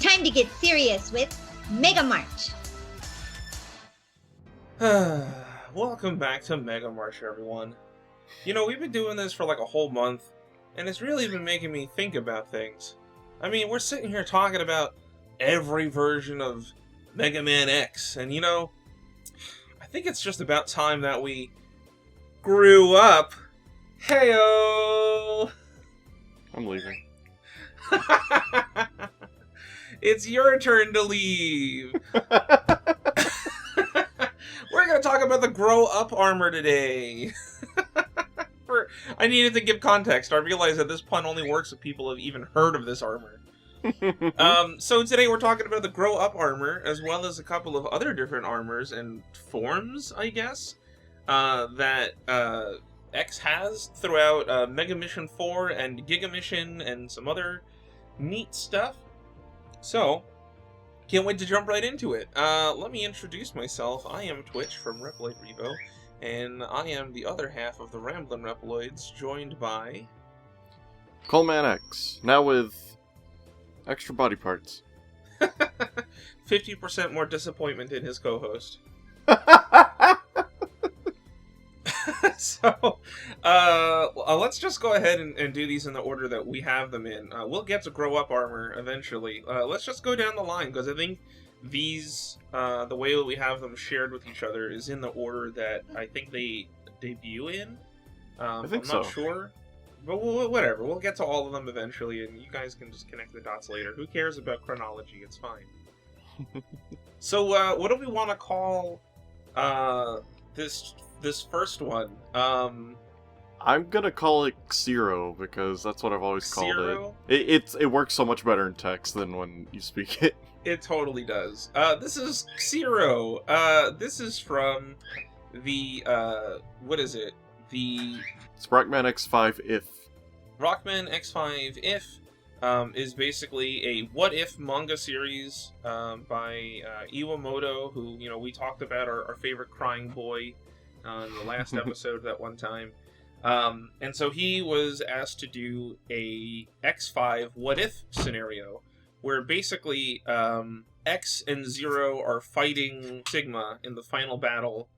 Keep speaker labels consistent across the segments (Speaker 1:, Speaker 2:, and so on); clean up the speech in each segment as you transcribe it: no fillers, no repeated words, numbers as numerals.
Speaker 1: Time to get serious with Mega March.
Speaker 2: Welcome back to Mega March, everyone. You know, we've been doing this for like a whole month, and it's really been making me think about things. I mean, we're sitting here talking about every version of Mega Man X, and you know, I think it's just about time that we grew up. Heyo!
Speaker 3: I'm leaving.
Speaker 2: It's your turn to leave. We're going to talk about the Grow Up Armor today. I needed to give context. I realized that this pun only works if people have even heard of this armor. So today we're talking about the Grow Up Armor, as well as a couple of other different armors and forms, I guess, that X has throughout Mega Mission 4 and Giga Mission and some other neat stuff. So, can't wait to jump right into it. Let me introduce myself. I am Twitch from REVO, and I am the other half of the Ramblin' Reploids, joined by...
Speaker 3: Coleman X, now with extra body parts.
Speaker 2: 50% more disappointment in his co-host. So, let's just go ahead and do these in the order that we have them in. We'll get to Grow Up Armor eventually. Let's just go down the line, because I think these, the way that we have them shared with each other is in the order that I think they debut in.
Speaker 3: I think
Speaker 2: I'm not sure. But whatever, we'll get to all of them eventually, and you guys can just connect the dots later. Who cares about chronology? It's fine. So, what do we want to call this first one?
Speaker 3: I'm gonna call it Xero, because that's what I've always called it. It works so much better in text than when you speak it.
Speaker 2: It totally does. This is Xero. This is from the, what is it?
Speaker 3: It's Rockman X5 If.
Speaker 2: Rockman X5 If is basically a what-if manga series by Iwamoto, who, you know, we talked about our favorite crying boy in the last episode that one time. And so he was asked to do a X5 what-if scenario, where basically X and Zero are fighting Sigma in the final battle,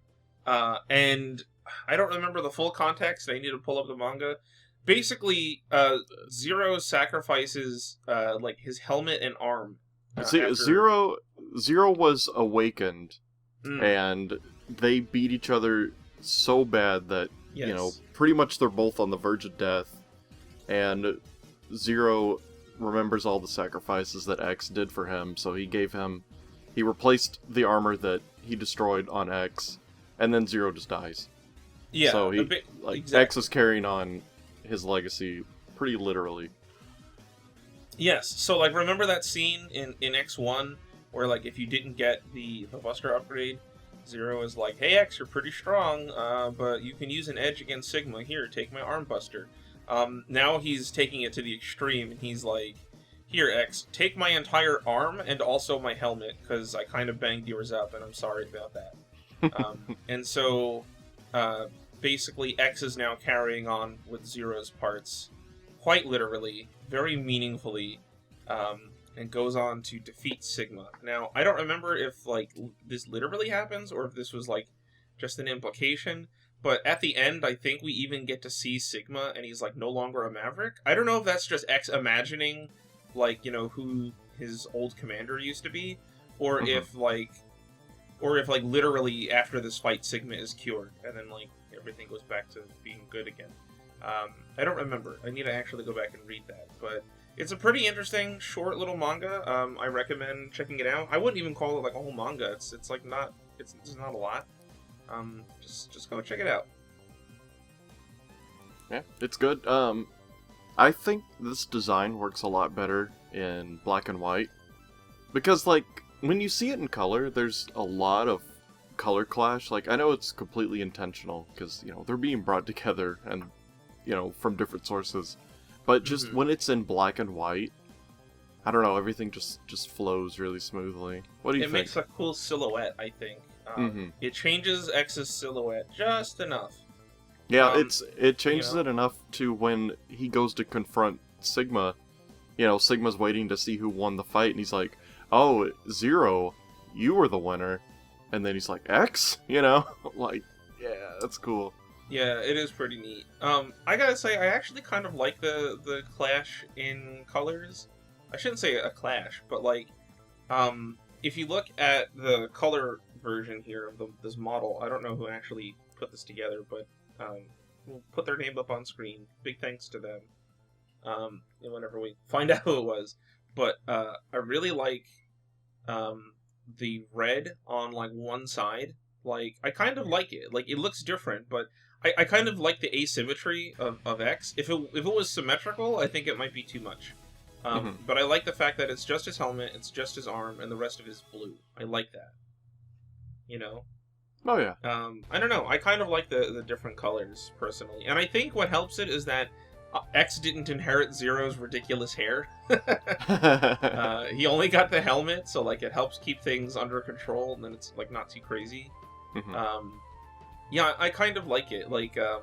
Speaker 2: and I don't remember the full context. I need to pull up the manga. Basically, Zero sacrifices like his helmet and arm.
Speaker 3: Zero was awakened, and they beat each other so bad that you know, pretty much they're both on the verge of death. And Zero remembers all the sacrifices that X did for him, so he replaced the armor that he destroyed on X, and then Zero just dies.
Speaker 2: Yeah,
Speaker 3: so
Speaker 2: exactly.
Speaker 3: X is carrying on his legacy pretty literally.
Speaker 2: Yes, so like remember that scene in X1 where like if you didn't get the Buster upgrade, Zero is like, "Hey X, you're pretty strong, but you can use an edge against Sigma. Here, take my arm buster." Now he's taking it to the extreme, and he's like, "Here X, take my entire arm and also my helmet, because I kind of banged yours up, and I'm sorry about that." And so basically X is now carrying on with Zero's parts, quite literally, very meaningfully, and goes on to defeat Sigma. Now, I don't remember if, like, this literally happens, or if this was, like, just an implication, but at the end, I think we even get to see Sigma, and he's, like, no longer a Maverick. I don't know if that's just X imagining, like, you know, who his old commander used to be, or if, like, literally after this fight, Sigma is cured, and then, like, everything goes back to being good again. I don't remember. I need to actually go back and read that, but it's a pretty interesting, short little manga. I recommend checking it out. I wouldn't even call it like a whole manga. It's like not, it's not a lot. Just go check it out.
Speaker 3: Yeah, it's good. I think this design works a lot better in black and white, because like when you see it in color, there's a lot of color clash. Like, I know it's completely intentional because, you know, they're being brought together and, you know, from different sources. But just when it's in black and white, I don't know, everything just flows really smoothly. What do you think?
Speaker 2: It makes a cool silhouette, I think. It changes X's silhouette just enough.
Speaker 3: Yeah, it changes it enough to when he goes to confront Sigma, Sigma's waiting to see who won the fight, and he's like, "Oh, Xero, you were the winner," and then he's like, "X," like, yeah, that's cool.
Speaker 2: Yeah, it is pretty neat. I gotta say, I actually kind of like the clash in colors. I shouldn't say a clash, but like, if you look at the color version here of this model, I don't know who actually put this together, but we'll put their name up on screen. Big thanks to them. Whenever we find out who it was, but I really like the red on like one side. Like, I kind of like it. Like, it looks different, but I kind of like the asymmetry of X. If it was symmetrical, I think it might be too much. But I like the fact that it's just his helmet, it's just his arm, and the rest of it is blue. I like that.
Speaker 3: Oh, yeah.
Speaker 2: I don't know. I kind of like the different colors, personally. And I think what helps it is that X didn't inherit Xero's ridiculous hair. He only got the helmet, so like it helps keep things under control, and then it's like not too crazy. Yeah, I kind of like it. Like, I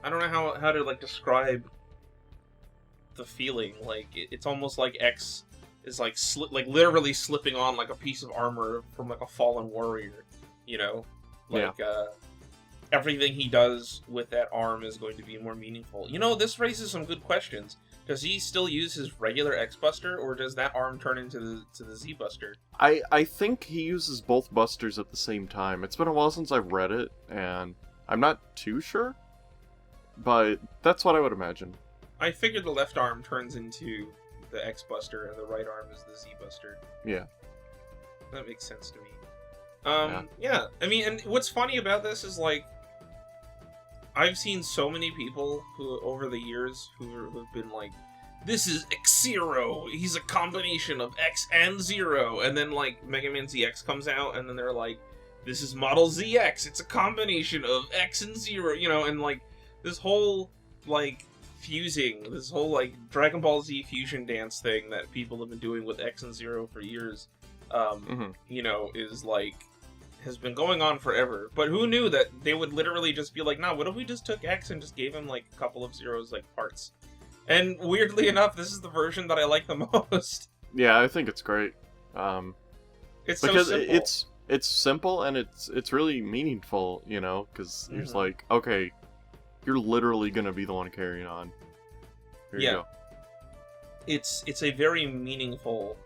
Speaker 2: don't know how to like describe the feeling. Like, it's almost like X is like literally slipping on like a piece of armor from like a fallen warrior. Like, everything he does with that arm is going to be more meaningful. This raises some good questions. Does he still use his regular X-Buster, or does that arm turn into the Z-Buster?
Speaker 3: I think he uses both busters at the same time. It's been a while since I've read it, and I'm not too sure, but that's what I would imagine.
Speaker 2: I figured the left arm turns into the X-Buster, and the right arm is the Z-Buster.
Speaker 3: Yeah.
Speaker 2: That makes sense to me. Yeah. I mean, and what's funny about this is, like, I've seen so many people who, over the years, who have been like, this is Xero, he's a combination of X and Xero, and then, like, Mega Man ZX comes out, and then they're like, this is Model ZX, it's a combination of X and Xero, and, like, this whole, like, fusing, this whole, like, Dragon Ball Z fusion dance thing that people have been doing with X and Xero for years, is, like, has been going on forever. But who knew that they would literally just be like, nah, what if we just took X and just gave him like a couple of Xero's like parts? And weirdly enough, this is the version that I like the most.
Speaker 3: Yeah, I think it's great.
Speaker 2: It's
Speaker 3: because
Speaker 2: so simple.
Speaker 3: It's simple and it's really meaningful, because it's like, okay, you're literally gonna be the one carrying on. Here you go.
Speaker 2: It's a very meaningful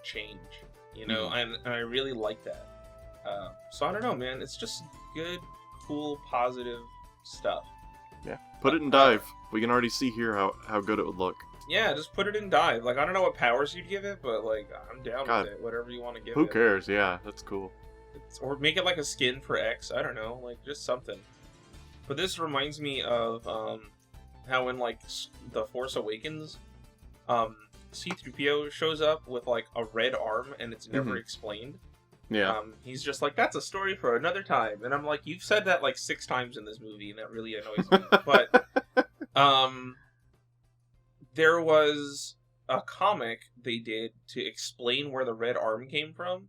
Speaker 2: change, and I really like that. So I don't know, man. It's just good, cool, positive stuff.
Speaker 3: Yeah. Put it in dive. We can already see here how good it would look.
Speaker 2: Yeah, just put it in dive. Like, I don't know what powers you'd give it, but, like, I'm down with it. Whatever you want to give it.
Speaker 3: Who cares? Yeah, that's cool.
Speaker 2: Or make it like a skin for X. I don't know. Like, just something. But this reminds me of how in, like, The Force Awakens, C-3PO shows up with, like, a red arm, and it's never explained.
Speaker 3: Yeah.
Speaker 2: He's just like, that's a story for another time. And I'm like, you've said that, like, 6 times in this movie, and that really annoys me. But, there was a comic they did to explain where the red arm came from.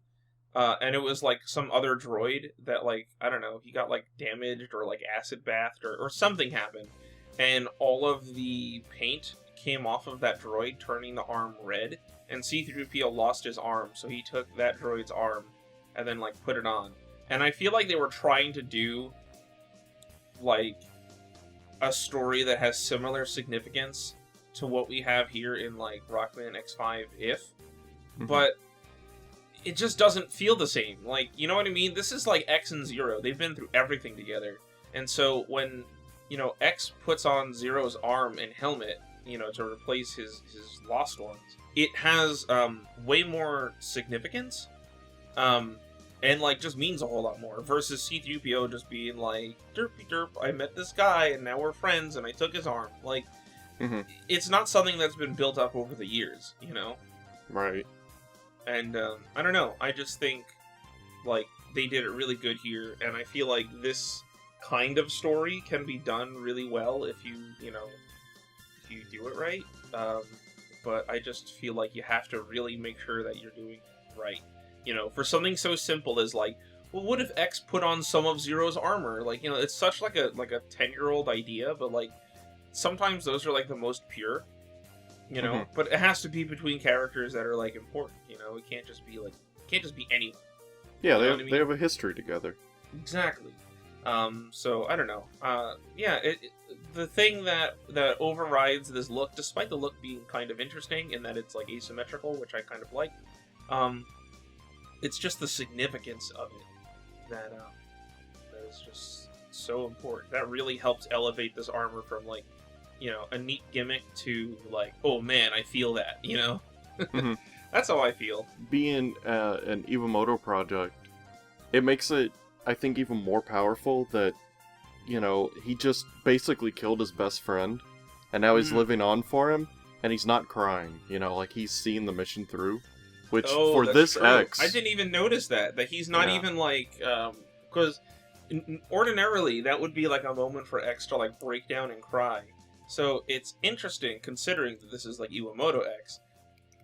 Speaker 2: And it was, like, some other droid that, like, I don't know, he got, like, damaged or, like, acid bathed or something happened. And all of the paint came off of that droid, turning the arm red. And C-3PO lost his arm, so he took that droid's arm and then, like, put it on. And I feel like they were trying to do, like, a story that has similar significance to what we have here in, like, Rockman X5 but it just doesn't feel the same. Like, you know what I mean? This is like X and Xero. They've been through everything together. And so when, X puts on Zero's arm and helmet, to replace his lost ones, it has way more significance. And, like, just means a whole lot more, versus C-3PO just being like, derpy derp, I met this guy, and now we're friends, and I took his arm. Like, it's not something that's been built up over the years,
Speaker 3: Right.
Speaker 2: And, I don't know, I just think, like, they did it really good here, and I feel like this kind of story can be done really well if you do it right. But I just feel like you have to really make sure that you're doing it right. For something so simple as, like, well, what if X put on some of Zero's armor? Like, it's such like a 10-year-old idea, but, like, sometimes those are, like, the most pure. You know, but it has to be between characters that are like important. You know, it can't just be anyone.
Speaker 3: Yeah,
Speaker 2: They
Speaker 3: have a history together.
Speaker 2: Exactly. So I don't know. The thing that overrides this look, despite the look being kind of interesting in that it's like asymmetrical, which I kind of like, it's just the significance of it that is just so important. That really helps elevate this armor from like, you know, a neat gimmick to like, oh man, I feel that. You know, that's how I feel. Being
Speaker 3: an Iwamoto project, it makes it, I think, even more powerful that, you know, he just basically killed his best friend, and now he's living on for him, and he's not crying, you know, like he's seeing the mission through, which for this
Speaker 2: true.
Speaker 3: X...
Speaker 2: I didn't even notice that he's not even like, because ordinarily that would be like a moment for X to like break down and cry. So it's interesting, considering that this is like Iwamoto X,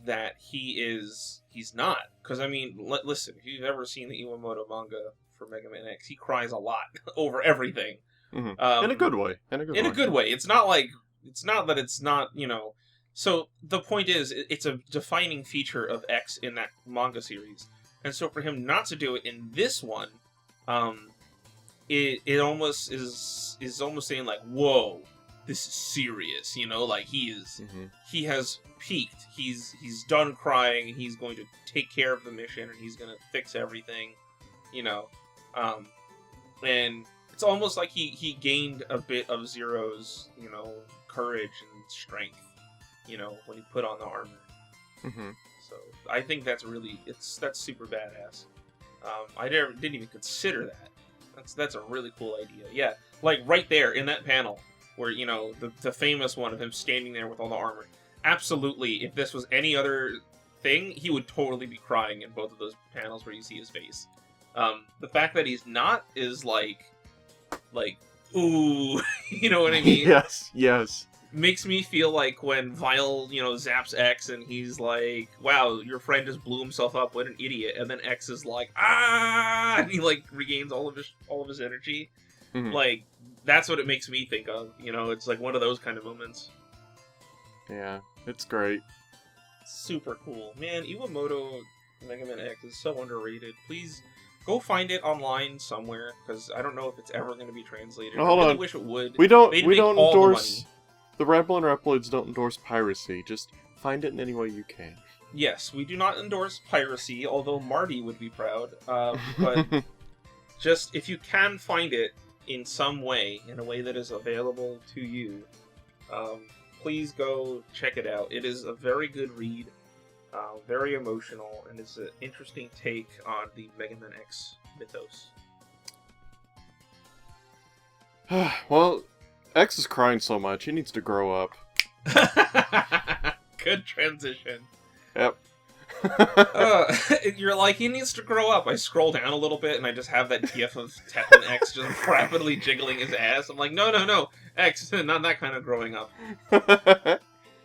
Speaker 2: that he's not. Because, I mean, listen, if you've ever seen the Iwamoto manga for Mega Man X, he cries a lot over everything.
Speaker 3: In a good way. In a good way.
Speaker 2: It's not that it's not, you know... So, the point is, it's a defining feature of X in that manga series. And so for him not to do it in this one, it almost is almost saying, like, whoa, this is serious, you know? Like, he has peaked. He's done crying. He's going to take care of the mission, and he's going to fix everything, you know. And it's almost like he gained a bit of Zero's, you know, courage and strength, you know, when he put on the armor. So I think that's super badass. I didn't even consider that. That's a really cool idea. Yeah, like right there in that panel where, you know, the famous one of him standing there with all the armor. Absolutely, if this was any other thing, he would totally be crying in both of those panels where you see his face. The fact that he's not is like, ooh, you know what I mean?
Speaker 3: Yes.
Speaker 2: Makes me feel like when Vile, you know, zaps X and he's like, wow, your friend just blew himself up, what an idiot. And then X is like, ah, and he like regains all of his energy. Like, that's what it makes me think of, you know, it's like one of those kind of moments.
Speaker 3: Yeah, it's great.
Speaker 2: Super cool. Man, Iwamoto Mega Man X is so underrated. Please go find it online somewhere, because I don't know if it's ever going to be translated.
Speaker 3: I really
Speaker 2: wish it would.
Speaker 3: We don't endorse... The Ramblin' Reploids don't endorse piracy. Just find it in any way you can.
Speaker 2: Yes, we do not endorse piracy, although Marty would be proud. But just, if you can find it in some way, in a way that is available to you, please go check it out. It is a very good read, very emotional, and it's an interesting take on the Mega Man X mythos.
Speaker 3: Well, X is crying so much, he needs to grow up.
Speaker 2: Good transition.
Speaker 3: Yep.
Speaker 2: You're like, he needs to grow up. I scroll down a little bit, and I just have that gif of Tekken X just rapidly jiggling his ass. I'm like, no, X, not that kind of growing up.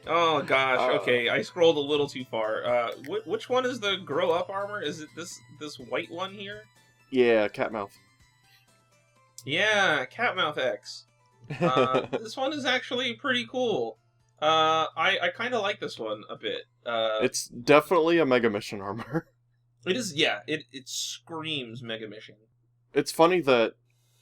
Speaker 2: Oh, gosh, okay, I scrolled a little too far. Which one is the grow up armor? Is it this white one here?
Speaker 3: Yeah, Catmouth.
Speaker 2: Yeah, Catmouth X. This one is actually pretty cool. I kind of like this one a bit.
Speaker 3: It's definitely a Mega Mission armor.
Speaker 2: It is, yeah. It screams Mega Mission.
Speaker 3: It's funny that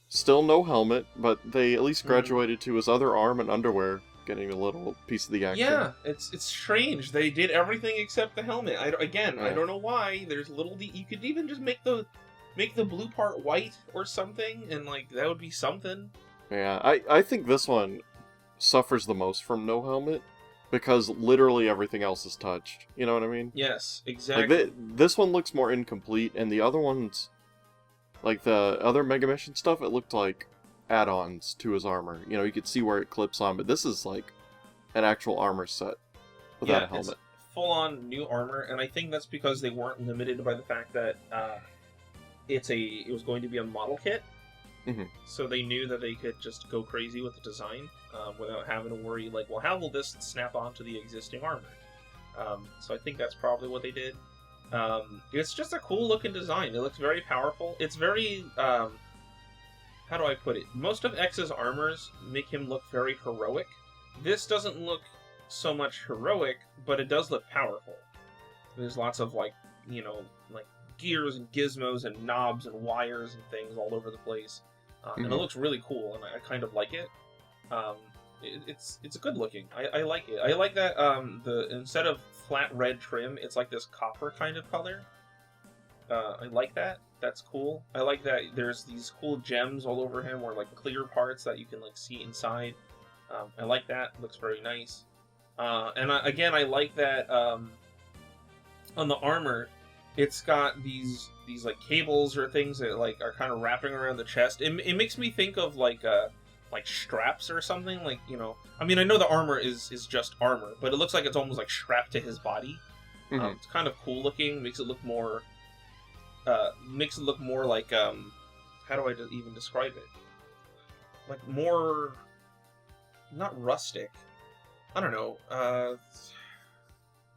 Speaker 3: still no helmet, but they at least graduated to his other arm and underwear, getting a little piece of the action.
Speaker 2: Yeah, it's strange. They did everything except the helmet. I don't know why. There's little. You could even just make the blue part white or something, and like that would be something.
Speaker 3: Yeah, I think this one suffers the most from no helmet, because literally everything else is touched. You know what I mean?
Speaker 2: Yes, exactly.
Speaker 3: Like this one looks more incomplete, and the other ones, like the other Mega Mission stuff, it looked like add-ons to his armor. You know, you could see where it clips on, but this is like an actual armor set without a helmet.
Speaker 2: It's full-on new armor, and I think that's because they weren't limited by the fact that it was going to be a model kit. So they knew that they could just go crazy with the design without having to worry, like, well, how will this snap onto the existing armor? So I think that's probably what they did. It's just a cool looking design. It looks very powerful. It's very, how do I put it? Most of X's armors make him look very heroic. This doesn't look so much heroic, but it does look powerful. There's lots of like gears and gizmos and knobs and wires and things all over the place, and it looks really cool, and I kind of like it. It's good looking. I like it. I like that instead of flat red trim, it's like this copper kind of color. I like that. That's cool. I like that there's these cool gems all over him, or like clear parts that you can like see inside. I like that. It looks very nice. And I like that on the armor, it's got these like cables or things that like are kind of wrapping around the chest. It makes me think of like straps or something. Like, you know, I mean, I know the armor is just armor, but it looks like it's almost like strapped to his body. It's kind of cool looking. Makes it look more like how do I even describe it? Like more, not rustic. I don't know.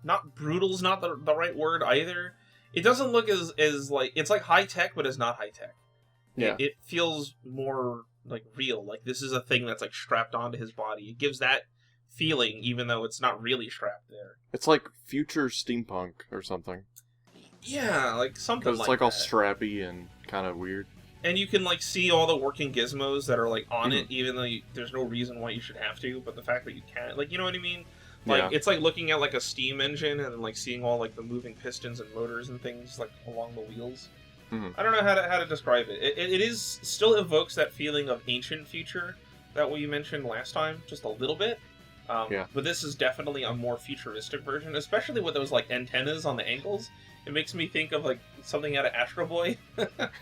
Speaker 2: Not brutal's not the right word either. It doesn't look as like, it's like high tech, but it's not high tech.
Speaker 3: Yeah.
Speaker 2: It feels more like real. Like this is a thing that's like strapped onto his body. It gives that feeling, even though it's not really strapped there.
Speaker 3: It's like future steampunk or something.
Speaker 2: Yeah, like something like that.
Speaker 3: It's like all strappy and kind of weird.
Speaker 2: And you can like see all the working gizmos that are like on it, even though there's no reason why you should have to. But the fact that you can, like, you know what I mean? Like, it's like looking at like a steam engine and like seeing all like the moving pistons and motors and things like along the wheels. I don't know how to describe it. It is still evokes that feeling of ancient future that we mentioned last time, just a little bit. But this is definitely a more futuristic version, especially with those like antennas on the ankles. It makes me think of like something out of Astro Boy.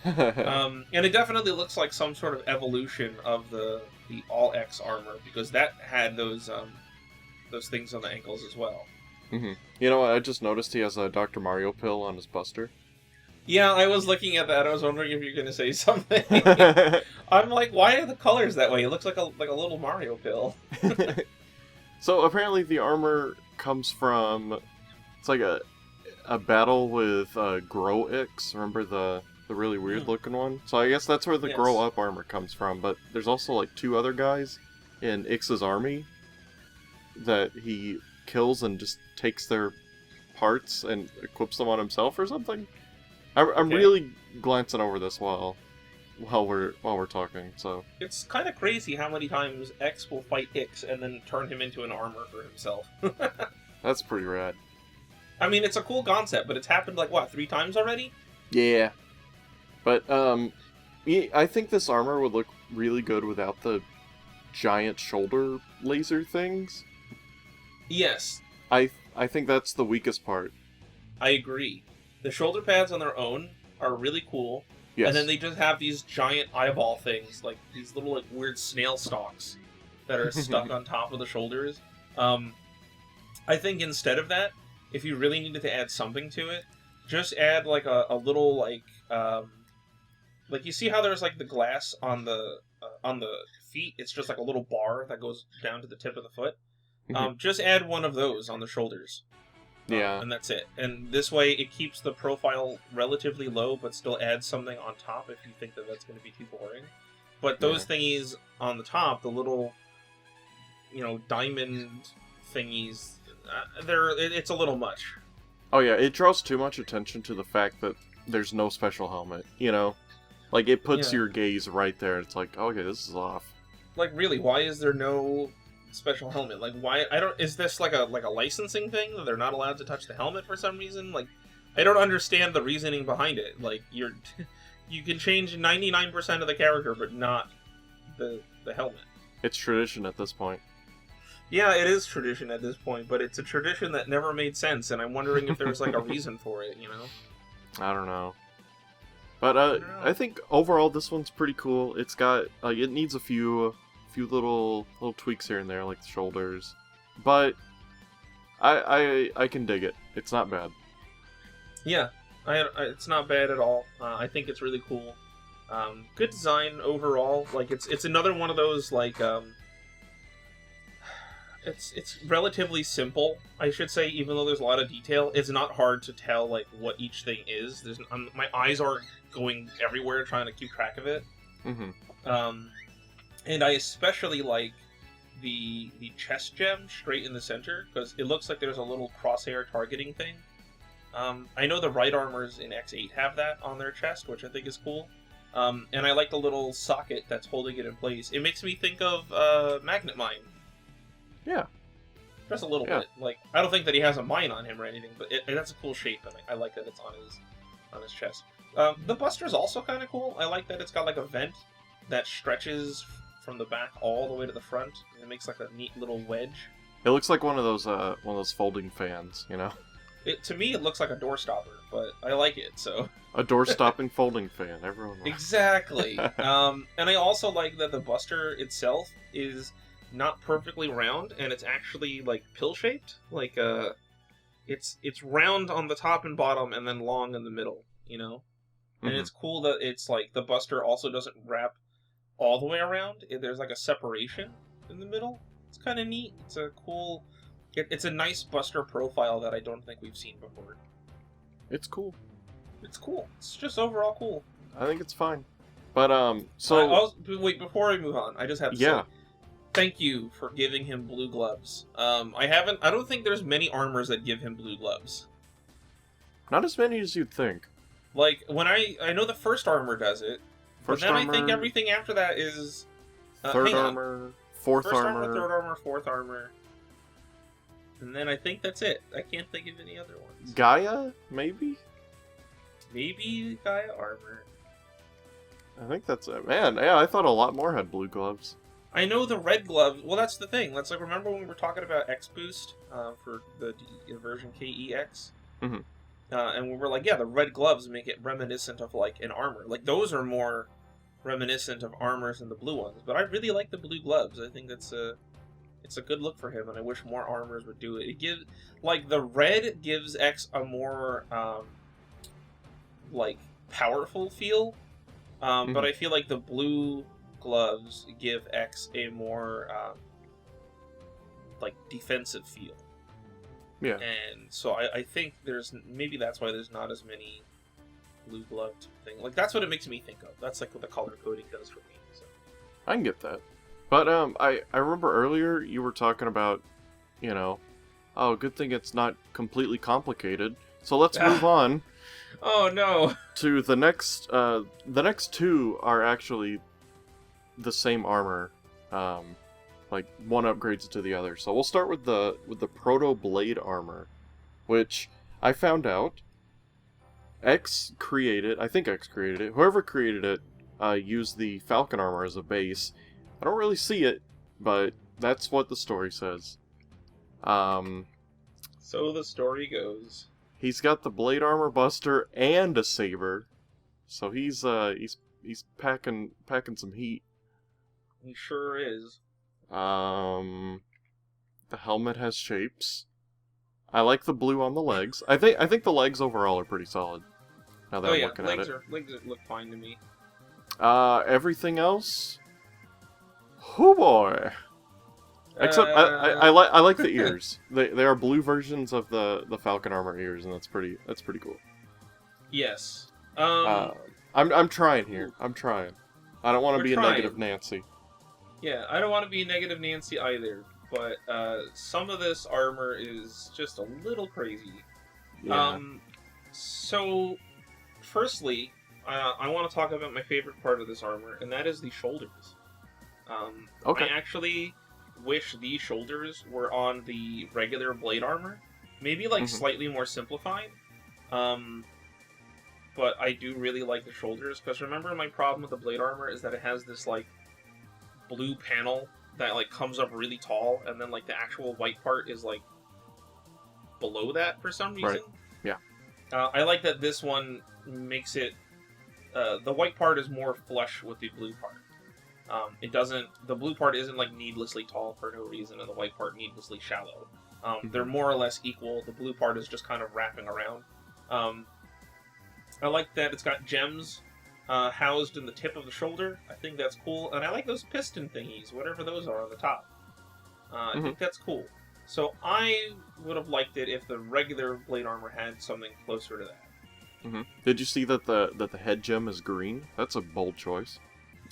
Speaker 2: And it definitely looks like some sort of evolution of the All X armor, because that had those things on the ankles as well.
Speaker 3: You know what? I just noticed he has a Dr. Mario pill on his buster.
Speaker 2: Yeah, I was looking at that. I was wondering if you're going to say something. I'm like, why are the colors that way? It looks like a little Mario pill.
Speaker 3: So apparently the armor comes from, it's like a battle with Grow-Ix. Remember the really weird looking one? So I guess that's where the Grow Up armor comes from. But there's also like two other guys in Ix's army that he kills and just takes their parts and equips them on himself or something. I'm really glancing over this while we're talking. So
Speaker 2: it's kind of crazy how many times X will fight Ix and then turn him into an armor for himself.
Speaker 3: That's pretty rad.
Speaker 2: I mean, it's a cool concept, but it's happened like what, 3 times already?
Speaker 3: Yeah, but I think this armor would look really good without the giant shoulder laser things.
Speaker 2: Yes,
Speaker 3: I think that's the weakest part.
Speaker 2: I agree. The shoulder pads on their own are really cool.
Speaker 3: Yes.
Speaker 2: And then they just have these giant eyeball things, like these little like weird snail stalks that are stuck on top of the shoulders. I think instead of that, if you really needed to add something to it, just add like a little like you see how there's like the glass on the feet. It's just like a little bar that goes down to the tip of the foot. Just add one of those on the shoulders.
Speaker 3: Yeah.
Speaker 2: And that's it. And this way it keeps the profile relatively low, but still adds something on top if you think that that's going to be too boring. But those thingies on the top, the little, diamond thingies, it's a little much.
Speaker 3: Oh yeah, it draws too much attention to the fact that there's no special helmet, Like, it puts your gaze right there. It's like, okay, this is off.
Speaker 2: Like, really, why is there no special helmet? Like, why? Is this like a licensing thing that they're not allowed to touch the helmet for some reason? Like, I don't understand the reasoning behind it. Like, you can change 99% of the character, but not the helmet. It's
Speaker 3: tradition at this point.
Speaker 2: Yeah, it is tradition at this point, but it's a tradition that never made sense, and I'm wondering if there's like a reason for it,
Speaker 3: I don't know. But I think overall this one's pretty cool. It's got it needs a few little tweaks here and there, like the shoulders, but I can dig it. It's not bad.
Speaker 2: Yeah, it's not bad at all. I think it's really cool. Good design overall. Like it's another one of those like it's relatively simple, I should say, even though there's a lot of detail. It's not hard to tell like what each thing is. My eyes are going everywhere trying to keep track of it. And I especially like the chest gem straight in the center, because it looks like there's a little crosshair targeting thing. I know the right armors in X8 have that on their chest, which I think is cool. And I like the little socket that's holding it in place. It makes me think of Magnet Mine.
Speaker 3: Yeah.
Speaker 2: Just a little bit. Like, I don't think that he has a mine on him or anything, but that's a cool shape, and I like that it's on his chest. The Buster's also kind of cool. I like that it's got like a vent that stretches from the back all the way to the front. And it makes like a neat little wedge.
Speaker 3: It looks like one of those folding fans, you know.
Speaker 2: To me, it looks like a door stopper, but I like it, so...
Speaker 3: A door-stopping folding fan, everyone likes.
Speaker 2: Exactly! And I also like that the Buster itself is not perfectly round, and it's actually, like, pill-shaped. Like, it's round on the top and bottom, and then long in the middle, you know? And it's cool that it's, like, the Buster also doesn't wrap all the way around. There's, like, a separation in the middle. It's kind of neat. It's a cool... It's a nice Buster profile that I don't think we've seen before.
Speaker 3: It's cool.
Speaker 2: It's cool. It's just overall cool.
Speaker 3: I think it's fine. But, so...
Speaker 2: wait, before we move on, I just have to say, thank you for giving him blue gloves. I don't think there's many armors that give him blue gloves.
Speaker 3: Not as many as you'd think.
Speaker 2: Like, when I know the first armor does it, but then
Speaker 3: armor,
Speaker 2: I think everything after that is...
Speaker 3: third armor, fourth armor...
Speaker 2: Third armor, fourth armor... And then I think that's it. I can't think of any other ones.
Speaker 3: Gaia, maybe?
Speaker 2: Maybe Gaia armor.
Speaker 3: I think that's it. Man, yeah, I thought a lot more had blue gloves.
Speaker 2: I know the red gloves. Well, that's the thing. That's like, remember when we were talking about X Boost for the version KEX?
Speaker 3: Mm-hmm.
Speaker 2: And we were like, yeah, the red gloves make it reminiscent of like an armor. Like those are more reminiscent of armors than the blue ones. But I really like the blue gloves. I think it's a good look for him, and I wish more armors would do it. It gives, like, the red gives X a more, like, powerful feel, but I feel like the blue gloves give X a more, like, defensive feel.
Speaker 3: Yeah.
Speaker 2: And so I think maybe that's why there's not as many blue gloved things. Like, that's what it makes me think of. That's, like, what the color coding does for me. So.
Speaker 3: I can get that. But, I remember earlier you were talking about, you know, oh, good thing it's not completely complicated. So let's move on.
Speaker 2: Oh, no.
Speaker 3: To the next two are actually the same armor. Like, one upgrades to the other. So we'll start with the Proto-Blade Armor, which I found out X created, I think X created it, whoever created it, used the Falcon Armor as a base. I don't really see it, but that's what the story says.
Speaker 2: So the story goes.
Speaker 3: He's got the Blade Armor Buster and a saber, so he's packing some heat.
Speaker 2: He sure is.
Speaker 3: The helmet has shapes. I like the blue on the legs. I think the legs overall are pretty solid. Now that I'm looking at it.
Speaker 2: Legs look fine to me.
Speaker 3: Everything else. Oh boy! Except I like the ears. They are blue versions of the Falcon Armor ears, and that's pretty cool.
Speaker 2: Yes.
Speaker 3: I'm trying here. I'm trying. I don't want to be a negative Nancy.
Speaker 2: Yeah, I don't want to be a negative Nancy either. But some of this armor is just a little crazy.
Speaker 3: Yeah.
Speaker 2: So, firstly, I want to talk about my favorite part of this armor, and that is the shoulders.
Speaker 3: Okay.
Speaker 2: I actually wish these shoulders were on the regular blade armor. Maybe, like, slightly more simplified. But I do really like the shoulders, because remember my problem with the blade armor is that it has this, like, blue panel that, like, comes up really tall, and then, like, the actual white part is, like, below that for some reason.
Speaker 3: Right. Yeah.
Speaker 2: I like that this one makes it... the white part is more flush with the blue part. The blue part isn't, like, needlessly tall for no reason, and the white part needlessly shallow. They're more or less equal. The blue part is just kind of wrapping around. I like that it's got gems housed in the tip of the shoulder. I think that's cool. And I like those piston thingies, whatever those are on the top. I think that's cool. So I would have liked it if the regular blade armor had something closer to that.
Speaker 3: Did you see that the head gem is green? That's a bold choice.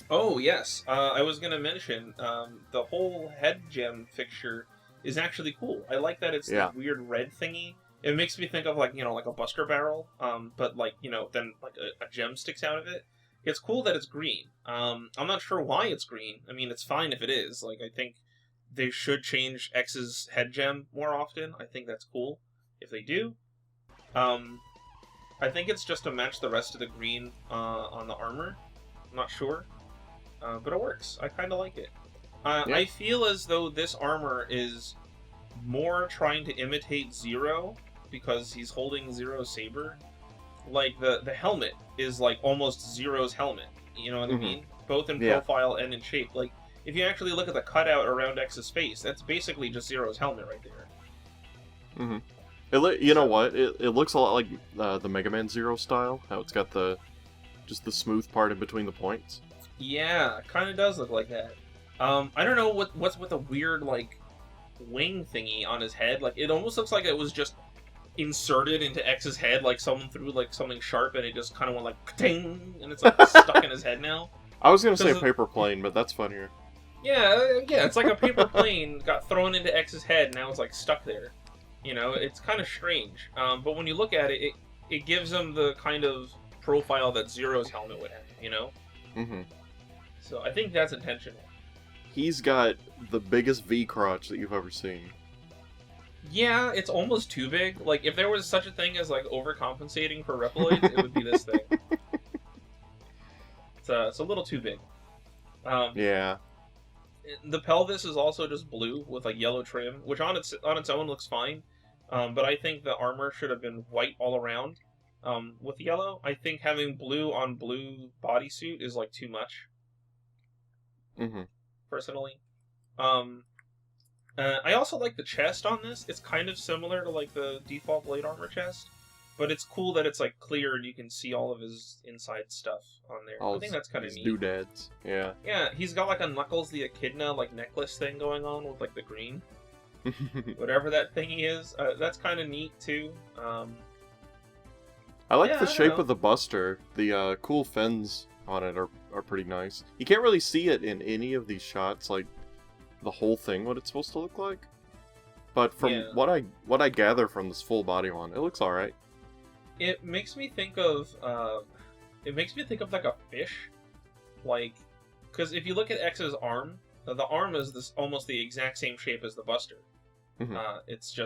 Speaker 2: Oh yes, I was gonna mention the whole head gem fixture is actually cool. I like that it's
Speaker 3: Yeah.
Speaker 2: this weird red thingy. It makes me think of like like a Buster barrel, but like then like a gem sticks out of it. It's cool that it's green. I'm not sure why it's green. I mean, it's fine if it is. Like I think they should change X's head gem more often. I think that's cool if they do. Um, I think it's just to match the rest of the green on the armor. I'm not sure. But it works. I kind of like it.
Speaker 3: Yeah.
Speaker 2: I feel as though this armor is more trying to imitate Xero because he's holding Zero's saber. Like the helmet is like almost Zero's helmet. You know what I mean? Both in profile and in shape. Like if you actually look at the cutout around X's face, that's basically just Zero's helmet right there.
Speaker 3: You know what? It looks a lot like the Mega Man Zero style. How it's got just the smooth part in between the points.
Speaker 2: Yeah, kind of does look like that. I don't know what's with a weird like wing thingy on his head. Like it almost looks like it was just inserted into X's head, like someone threw like something sharp and it just kind of went like ting, and it's like stuck in his head now.
Speaker 3: I was gonna say a paper plane, but that's funnier.
Speaker 2: Yeah, it's like a paper plane got thrown into X's head, and now it's like stuck there. It's kind of strange. But when you look at it, it gives him the kind of profile that Zero's helmet would have. So I think that's intentional.
Speaker 3: He's got the biggest V crotch that you've ever seen.
Speaker 2: Yeah, it's almost too big. Like, if there was such a thing as, like, overcompensating for Reploids, it would be this thing. It's a little too big.
Speaker 3: Yeah.
Speaker 2: The pelvis is also just blue with, like, yellow trim, which on its own looks fine. But I think the armor should have been white all around with yellow. I think having blue on blue bodysuit is, like, too much. Personally. I also like the chest on this. It's kind of similar to like the default Blade Armor chest, but it's cool that it's like clear and you can see all of his inside stuff on there. I think that's kind of neat.
Speaker 3: Doodads. Yeah.
Speaker 2: Yeah, he's got like a Knuckles the Echidna like necklace thing going on with like the green, whatever that thingy is. That's kind of neat too.
Speaker 3: I like the shape of the Buster. The cool fins on it are pretty nice. You can't really see it in any of these shots, like the whole thing, what it's supposed to look like. But from what I gather from this full body one, it looks all right.
Speaker 2: It makes me think of like a fish, like because if you look at X's arm, the arm is this almost the exact same shape as the Buster. It's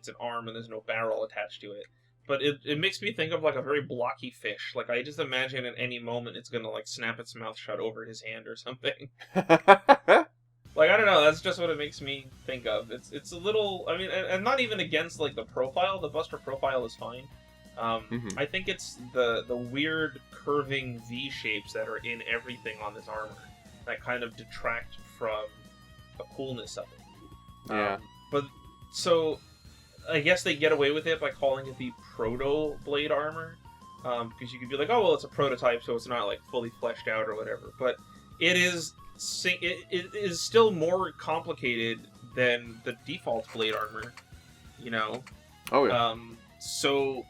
Speaker 2: an arm and there's no barrel attached to it. But it makes me think of like a very blocky fish. Like I just imagine at any moment it's gonna like snap its mouth shut over his hand or something. Like I don't know, that's just what it makes me think of. It's a little. I mean, and not even against like the profile. The Buster profile is fine. I think it's the weird curving V shapes that are in everything on this armor that kind of detract from the coolness of it.
Speaker 3: Yeah.
Speaker 2: But so. I guess they get away with it by calling it the Proto-Blade Armor, because you could be like, oh, well, it's a prototype, so it's not, like, fully fleshed out or whatever. But it is still more complicated than the default Blade Armor,
Speaker 3: Oh, yeah.
Speaker 2: So,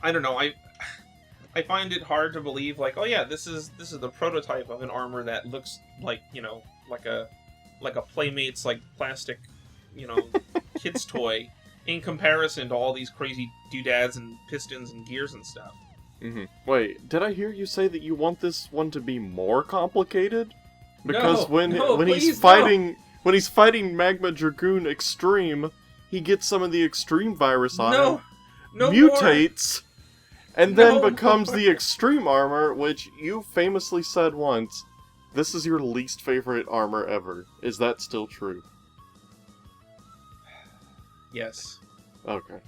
Speaker 2: I don't know, I find it hard to believe, like, oh, yeah, this is the prototype of an armor that looks like, like a Playmate's, like, plastic, kid's toy. In comparison to all these crazy doodads and pistons and gears and stuff.
Speaker 3: Wait, did I hear you say that you want this one to be more complicated? Because when he's fighting Magma Dragoon Extreme, he gets some of the Extreme virus on him, mutates, and then becomes the Extreme Armor, which you famously said once, this is your least favorite armor ever. Is that still true?
Speaker 2: Yes.
Speaker 3: Okay.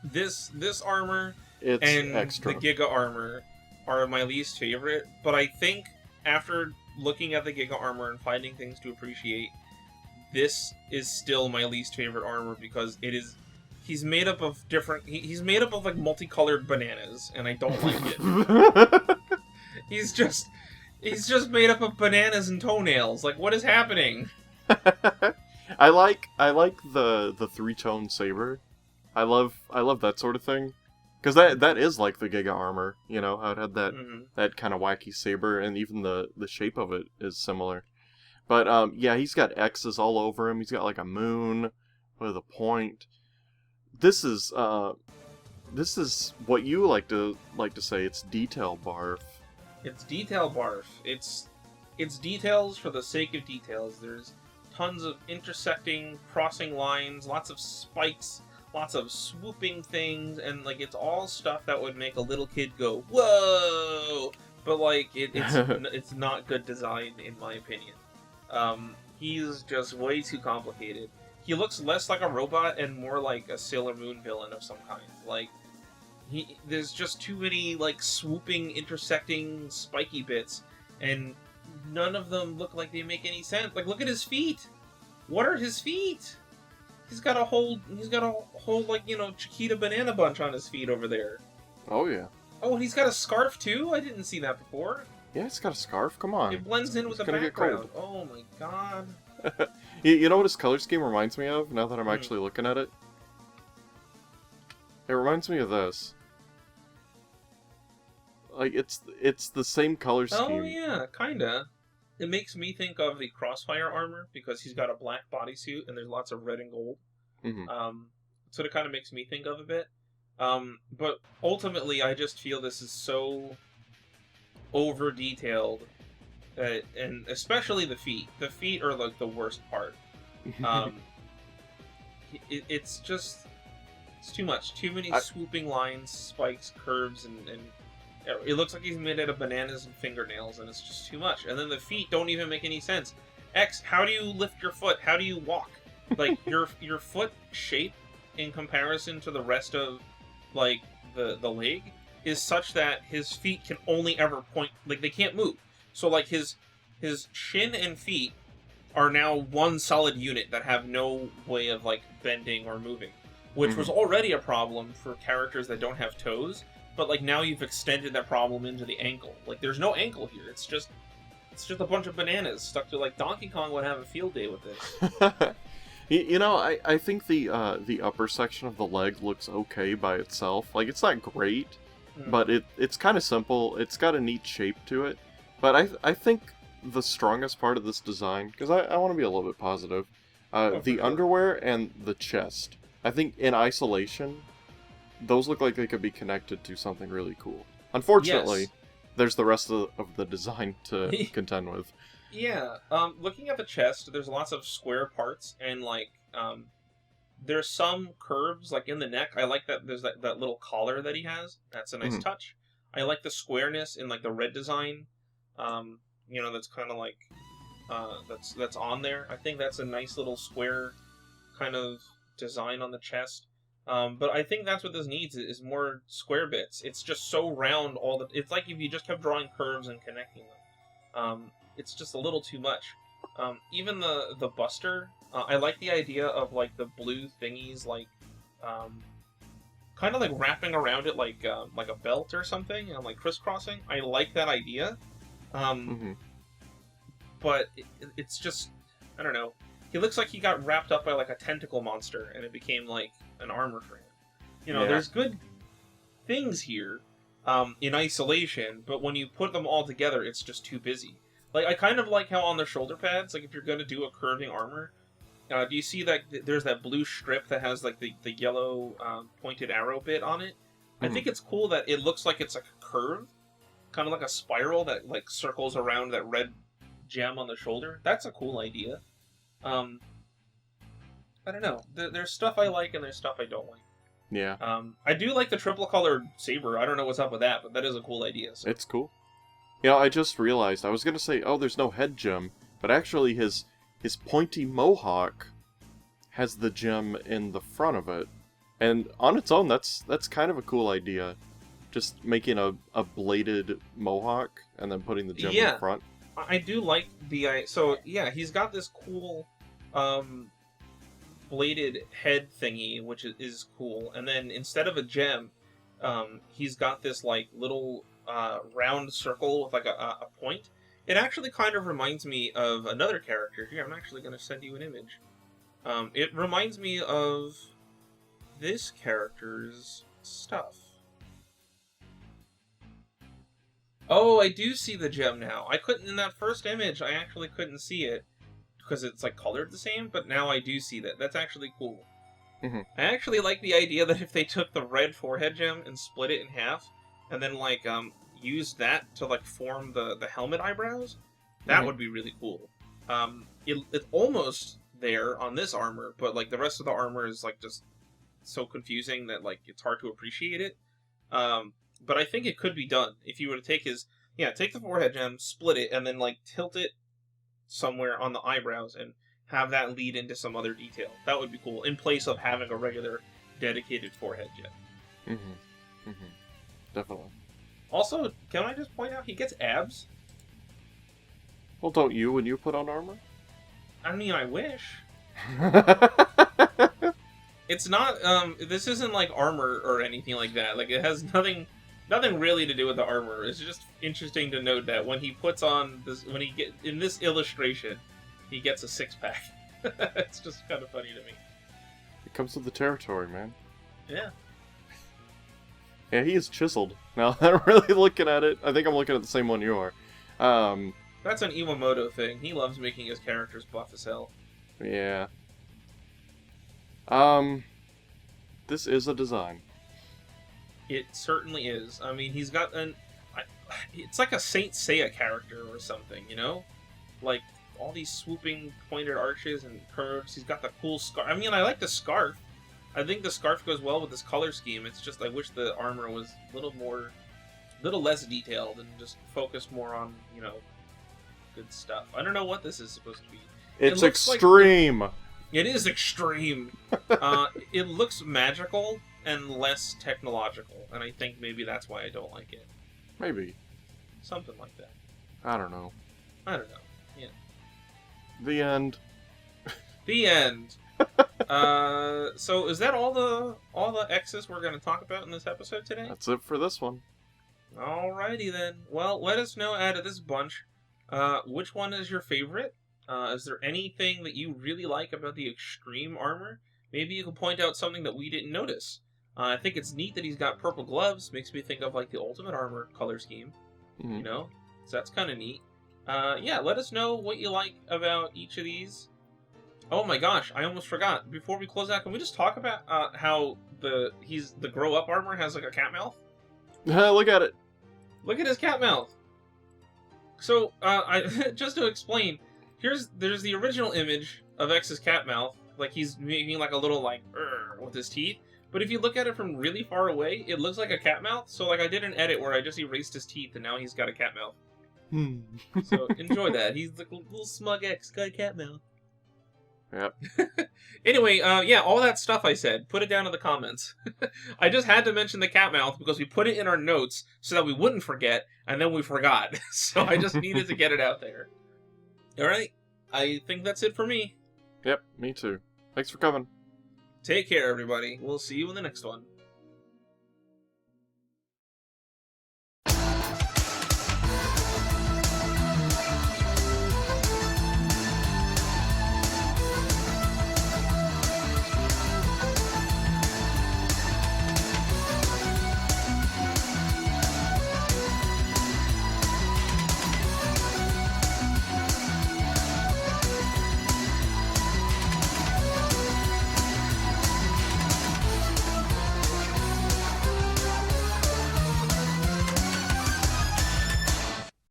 Speaker 2: This armor
Speaker 3: it's
Speaker 2: and
Speaker 3: extra.
Speaker 2: the Giga armor are my least favorite, but I think after looking at the Giga armor and finding things to appreciate, this is still my least favorite armor because he's made up of he's made up of like multicolored bananas, and I don't like it. He's just made up of bananas and toenails. Like, what is happening?
Speaker 3: I like the 3-tone saber. I love that sort of thing. Because that is like the Giga armor, you know, how it had that kind of wacky saber, and even the shape of it is similar. But yeah, he's got X's all over him. He's got like a moon with a point. This is what you like to say. It's detail barf.
Speaker 2: It's detail barf. It's details for the sake of details. There's tons of intersecting, crossing lines, lots of spikes, lots of swooping things, and like it's all stuff that would make a little kid go whoa. But like it's not good design in my opinion. He's just way too complicated. He looks less like a robot and more like a Sailor Moon villain of some kind. Like there's just too many like swooping, intersecting, spiky bits, and none of them look like they make any sense. Like look at his feet. What are his feet? He's got a whole like, you know, Chiquita banana bunch on his feet over there.
Speaker 3: Oh yeah.
Speaker 2: Oh, and he's got a scarf too? I didn't see that before.
Speaker 3: Yeah, he's got a scarf. Come on.
Speaker 2: It blends in with the background. Oh my god.
Speaker 3: You know what his color scheme reminds me of, now that I'm actually looking at it? It reminds me of this. Like, it's the same color scheme.
Speaker 2: Oh yeah, kinda. It makes me think of the Crossfire armor, because he's got a black bodysuit and there's lots of red and gold. So it kind of makes me think of a bit. But ultimately, I just feel this is so over-detailed, and especially the feet. The feet are like the worst part. It's too much. Too many swooping lines, spikes, curves, and it looks like he's made out of bananas and fingernails, and it's just too much. And then the feet don't even make any sense. X, how do you lift your foot? How do you walk? Like, your foot shape in comparison to the rest of, like, the leg is such that his feet can only ever point, like, they can't move. So, like, his shin and feet are now one solid unit that have no way of, like, bending or moving. Which was already a problem for characters that don't have toes. But like now you've extended that problem into the ankle. Like there's no ankle here. It's just a bunch of bananas stuck to, like, Donkey Kong would have a field day with this.
Speaker 3: You know, I think the upper section of the leg looks okay by itself. Like it's not great, but it's kind of simple. It's got a neat shape to it. But I think the strongest part of this design, because I want to be a little bit positive, the underwear and the chest. I think in isolation, those look like they could be connected to something really cool. Unfortunately, there's the rest of the design to contend with.
Speaker 2: Yeah, looking at the chest, there's lots of square parts, and, like, there's some curves, like, in the neck. I like that there's that little collar that he has. That's a nice touch. I like the squareness in, like, the red design, you know, that's kind of, like, that's on there. I think that's a nice little square kind of design on the chest. But I think that's what this needs, is more square bits. It's just so round it's like if you just kept drawing curves and connecting them. It's just a little too much. Even the Buster, I like the idea of, like, the blue thingies, like, kind of like wrapping around it like a belt or something, and like crisscrossing. I like that idea. But it's just, I don't know. He looks like he got wrapped up by, like, a tentacle monster, and it became, like, an armor for him. You know, there's good things here in isolation, but when you put them all together, it's just too busy. Like, I kind of like how on the shoulder pads, like, if you're going to do a curving armor, do you see that there's that blue strip that has, like, the yellow pointed arrow bit on it? I think it's cool that it looks like it's like a curve, kind of like a spiral that, like, circles around that red gem on the shoulder. That's a cool idea. I don't know. There's stuff I like and there's stuff I don't like.
Speaker 3: Yeah.
Speaker 2: I do like the triple colored saber. I don't know what's up with that, but that is a cool idea. So.
Speaker 3: It's cool. You know, I just realized, I was gonna say, oh, there's no head gem, but actually his pointy mohawk has the gem in the front of it. And on its own, that's kind of a cool idea. Just making a bladed mohawk and then putting the gem in the front.
Speaker 2: I do like the... So, yeah, he's got this cool bladed head thingy, which is cool. And then instead of a gem, he's got this, like, little round circle with, like, a point. It actually kind of reminds me of another character. Here, I'm actually going to send you an image. It reminds me of this character's stuff. Oh, I do see the gem now. I couldn't, in that first image, I actually couldn't see it because it's like colored the same, but now I do see that. That's actually cool.
Speaker 3: Mhm.
Speaker 2: I actually like the idea that if they took the red forehead gem and split it in half, and then like used that to like form the helmet eyebrows, that
Speaker 3: Mhm.
Speaker 2: would be really cool. It's almost there on this armor, but like the rest of the armor is like just so confusing that like it's hard to appreciate it. But I think it could be done if you were to take take the forehead gem, split it, and then like tilt it somewhere on the eyebrows and have that lead into some other detail. That would be cool in place of having a regular dedicated forehead gem.
Speaker 3: Definitely.
Speaker 2: Also, can I just point out he gets abs?
Speaker 3: Well, don't you when you put on armor?
Speaker 2: I mean, I wish. It's not, this isn't like armor or anything like that. Like, it has nothing really to do with the armor. It's just interesting to note that when he puts on this, in this illustration, he gets a six-pack. It's just kind of funny to me.
Speaker 3: It comes with the territory, man.
Speaker 2: Yeah.
Speaker 3: Yeah, he is chiseled. Now, I'm really looking at it. I think I'm looking at the same one you are.
Speaker 2: That's an Iwamoto thing. He loves making his characters buff as hell.
Speaker 3: Yeah. This is a design.
Speaker 2: It certainly is. I mean, he's got it's like a Saint Seiya character or something, you know? Like, all these swooping pointed arches and curves. He's got the cool scarf. I mean, I like the scarf. I think the scarf goes well with this color scheme. It's just, I wish the armor was a little less detailed and just focused more on, you know, good stuff. I don't know what this is supposed to be.
Speaker 3: It's extreme!
Speaker 2: It is extreme. It looks magical and less technological, and I think maybe that's why I don't like it.
Speaker 3: Maybe.
Speaker 2: Something like that.
Speaker 3: I don't know.
Speaker 2: Yeah.
Speaker 3: The end.
Speaker 2: The end. So is that all the X's we're going to talk about in this episode today?
Speaker 3: That's it for this one.
Speaker 2: Alrighty then. Well, let us know out of this bunch, which one is your favorite? Is there anything that you really like about the extreme armor? Maybe you can point out something that we didn't notice. I think it's neat that he's got purple gloves. Makes me think of like the Ultimate Armor color scheme.
Speaker 3: Mhm.
Speaker 2: You know? So that's kind of neat. Yeah, let us know what you like about each of these. Oh my gosh, I almost forgot. Before we close out, can we just talk about how the grow up armor has like a cat mouth?
Speaker 3: Look at it.
Speaker 2: Look at his cat mouth. So, just to explain, there's the original image of X's cat mouth, like he's making like a little like with his teeth. But if you look at it from really far away, it looks like a cat mouth. So like I did an edit where I just erased his teeth and now he's got a cat mouth. So enjoy that. He's like a little smug X, got a cat mouth.
Speaker 3: Yep.
Speaker 2: Anyway, yeah, all that stuff I said, put it down in the comments. I just had to mention the cat mouth because we put it in our notes so that we wouldn't forget, and then we forgot. So I just needed to get it out there. Alright, I think that's it for me.
Speaker 3: Yep, me too. Thanks for coming.
Speaker 2: Take care, everybody. We'll see you in the next one.